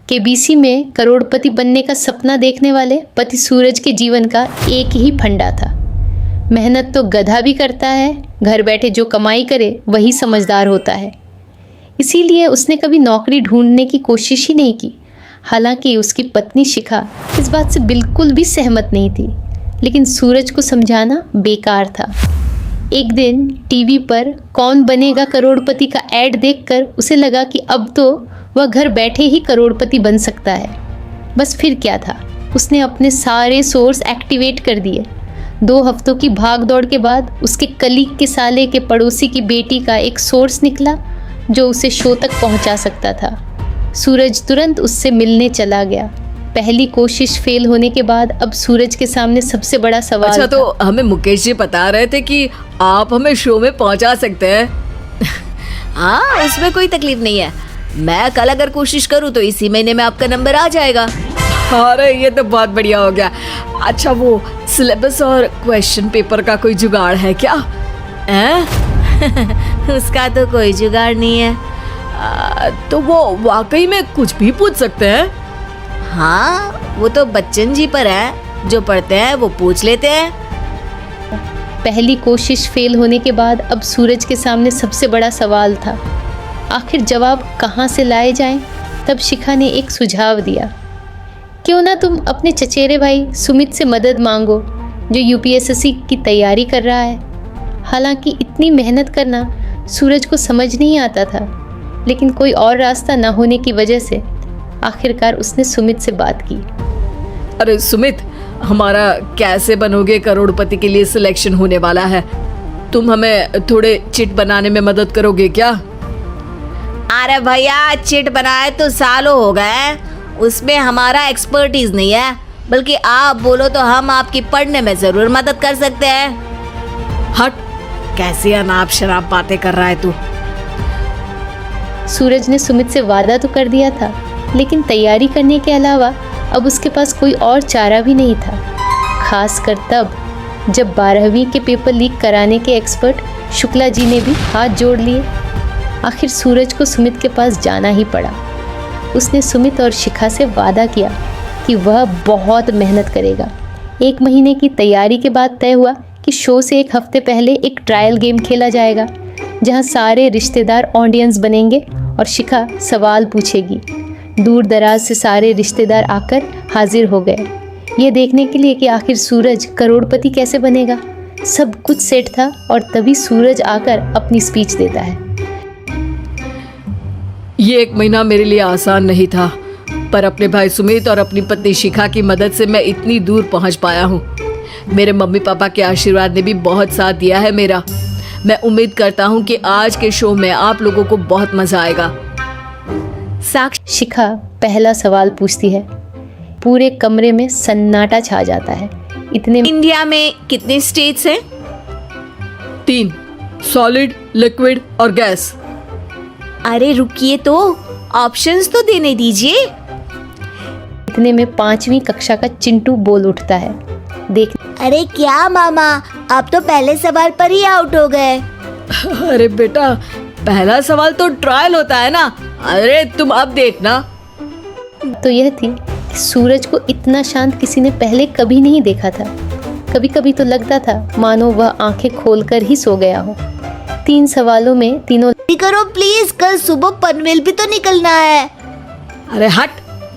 KBC में करोड़पति बनने का सपना देखने वाले पति सूरज के जीवन का एक ही फंडा था, मेहनत तो गधा भी करता है, घर बैठे जो कमाई करे वही समझदार होता है। इसीलिए उसने कभी नौकरी ढूंढने की कोशिश ही नहीं की। हालांकि उसकी पत्नी शिखा इस बात से बिल्कुल भी सहमत नहीं थी, लेकिन सूरज को समझाना बेकार था। एक दिन टीवी पर कौन बनेगा करोड़पति का ऐड देखकर उसे लगा कि अब तो वह घर बैठे ही करोड़पति बन सकता है। बस फिर क्या था, उसने अपने सारे सोर्स एक्टिवेट कर दिए। 2 हफ्तों की भाग दौड़ के बाद उसके कलीग के साले के पड़ोसी की बेटी का एक सोर्स निकला जो उसे शो तक पहुंचा सकता था। सूरज तुरंत उससे मिलने चला गया। पहली कोशिश फेल होने के बाद अब सूरज के सामने सबसे बड़ा सवाल अच्छा, था। तो हमें मुकेश जी बता रहे थे कि आप हमें शो में पहुंचा सकते हैं। हाँ, उसमें कोई तकलीफ नहीं है। मैं कल अगर कोशिश करूँ तो इसी महीने में आपका नंबर आ जाएगा। अरे ये तो बहुत बढ़िया हो गया। अच्छा, वो सिलेबस और क्वेश्चन पेपर का कोई जुगाड़ है क्या? उसका तो कोई जुगाड़ नहीं है। तो वो वाकई में कुछ भी पूछ सकते हैं? हाँ, वो तो बच्चन जी पर है, जो पढ़ते हैं वो पूछ लेते हैं। पहली कोशिश फेल होने के बाद अब सूरज के सामने सबसे बड़ा सवाल था, आखिर जवाब कहाँ से लाए जाएं? तब शिखा ने एक सुझाव दिया, क्यों ना तुम अपने चचेरे भाई सुमित से मदद मांगो, जो यूपीएसएससी की तैयारी कर रहा है। हालांकि इतनी मेहनत करना सूरज को समझ नहीं आता था, लेकिन कोई और रास्ता न होने की वजह से आखिरकार उसने सुमित से बात की। अरे सुमित, हमारा कैसे बनोगे करोड़पति के लिए सिलेक्शन होने वाला है, तुम हमें थोड़े चिट बनाने में मदद करोगे क्या? अरे भैया, चिट बनाए तो सालों हो गए, उसमें हमारा एक्सपर्टीज नहीं है, बल्कि आप बोलो तो हम आपकी पढ़ने में जरूर मदद कर सकते हैं। हट, कैसी अनाप शराब बातें कर रहा है तू। सूरज ने सुमित से वादा तो कर दिया था, लेकिन तैयारी करने के अलावा अब उसके पास कोई और चारा भी नहीं था। खासकर तब जब 12वीं के पेपर लीक कराने के एक्सपर्ट शुक्ला जी ने भी हाथ जोड़ लिए। आखिर सूरज को सुमित के पास जाना ही पड़ा। उसने सुमित और शिखा से वादा किया कि वह बहुत मेहनत करेगा। 1 महीने की तैयारी के बाद तय हुआ कि शो से 1 हफ्ते पहले एक ट्रायल गेम खेला जाएगा, जहां सारे रिश्तेदार ऑडियंस बनेंगे और शिखा सवाल पूछेगी। दूर दराज से सारे रिश्तेदार आकर हाजिर हो गए, ये देखने के लिए कि आखिर सूरज करोड़पति कैसे बनेगा। सब कुछ सेट था और तभी सूरज आकर अपनी स्पीच देता है। ये 1 महीना मेरे लिए आसान नहीं था, पर अपने भाई सुमित और अपनी पत्नी शिखा की मदद से मैं इतनी दूर पहुंच पाया हूँ। मेरे मम्मी पापा के आशीर्वाद ने भी बहुत साथ दिया है मेरा। मैं उम्मीद करता हूँ कि आज के शो में आप लोगों को बहुत मजा आएगा। शिखा पहला सवाल पूछती है। पूरे कमरे में सन्नाटा छा जाता है। इतने इंडिया में कितने स्टेट्स हैं? 3, सॉलिड, लिक्विड और गैस। अरे रुकिए, तो ऑप्शंस तो देने दीजिए। इतने में 5वीं कक्षा का चिंटू बोल उठता है। देख, अरे क्या मामा, आप तो पहले सवाल पर ही आउट हो गए। अरे बेटा, पहला सवाल तो ट्रायल होता है ना। अरे तुम अब देखना। तो यह थी कि सूरज को इतना शांत किसी ने पहले कभी नहीं देखा था। कभी कभी तो लगता था मानो वह आंखें खोलकर ही सो गया हो। 3 सवालों में तीनों करो प्लीज, कल सुबह पनवेल भी तो निकलना है। अरे हट,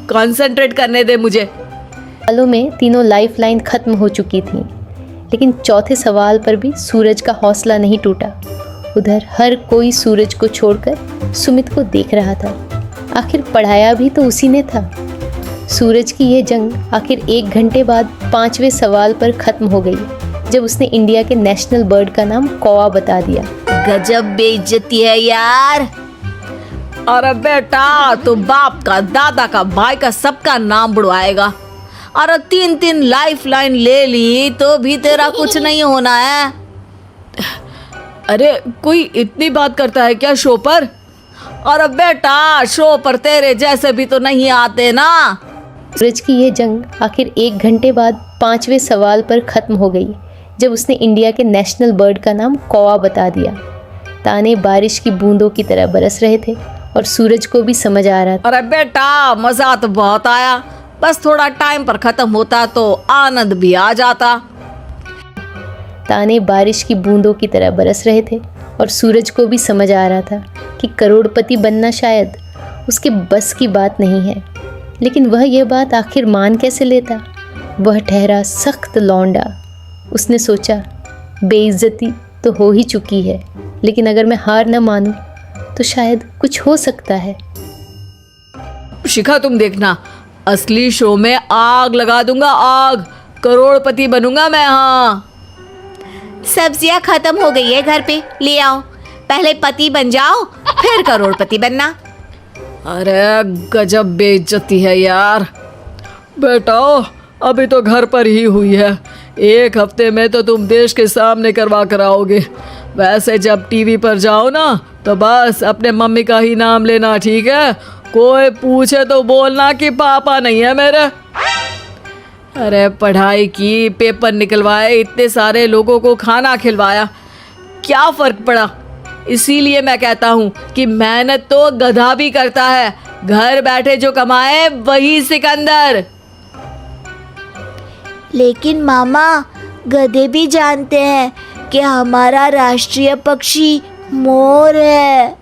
कंसंट्रेट करने दे मुझे। सवालों में तीनों लाइफलाइन खत्म हो चुकी थी, लेकिन चौथे सवाल पर भी सूरज का हौसला नहीं टूटा। उधर हर कोई सूरज को छोड़कर सुमित को देख रहा था। आखिर पढ़ाया भी तो उसी ने था। सूरज की यह जंग आखिर 1 घंटे बाद 5वें सवाल पर खत्म हो गई, जब उसने इंडिया के नेशनल बर्ड का नाम कौवा बता दिया। गजब बेइज्जती है यार। अरे बेटा, तो बाप का, दादा का, भाई का, सबका नाम बुड़वाएगा। अरे 3 लाइफलाइन ले ली तो भी तेरा कुछ नहीं होना है। अरे कोई इतनी बात करता है क्या शो पर? अरे बेटा, शो पर तेरे जैसे भी तो नहीं आते ना। सूरज की यह जंग आखिर 1 घंटे बाद 5वें सवाल पर खत्म हो गई, जब उसने इंडिया के नेशनल बर्ड का नाम कौवा बता दिया। ताने बारिश की बूंदों की तरह बरस रहे थे और सूरज को भी समझ आ रहा था। अरे बेटा मजा तो बहुत आया, बस थोड़ा टाइम पर खत्म होता तो आनंद भी आ जाता। ताने बारिश की बूंदों की तरह बरस रहे थे और सूरज को भी समझ आ रहा था कि करोड़पति बनना शायद उसके बस की बात नहीं है। लेकिन वह यह बात आखिर मान कैसे लेता? वह ठहरा सख्त लौंडा। उसने सोचा, बेइज्जती तो हो ही चुकी है, लेकिन अगर मैं हार न मानूं तो शायद कुछ हो सकता है। शिखा तुम देखना, असली शो में आग लगा दूंगा, आग, करोड़पति बनूंगा मैं। हाँ सब्जियां खत्म हो गई है घर पे, ले आओ। पहले पति बन जाओ फिर करोड़पति बनना। अरे गजब बेइज्जती है यार। बेटा अभी तो घर पर ही हुई है, 1 हफ्ते में तो तुम देश के सामने करवा कर आओगे। वैसे जब टीवी पर जाओ ना तो बस अपने मम्मी का ही नाम लेना, ठीक है? कोई पूछे तो बोलना कि पापा नहीं है मेरे। अरे पढ़ाई की, पेपर निकलवाए, इतने सारे लोगों को खाना खिलवाया, क्या फर्क पड़ा? इसीलिए मैं कहता हूँ कि मेहनत तो गधा भी करता है, घर बैठे जो कमाए वही सिकंदर। लेकिन मामा, गधे भी जानते हैं कि हमारा राष्ट्रीय पक्षी मोर है।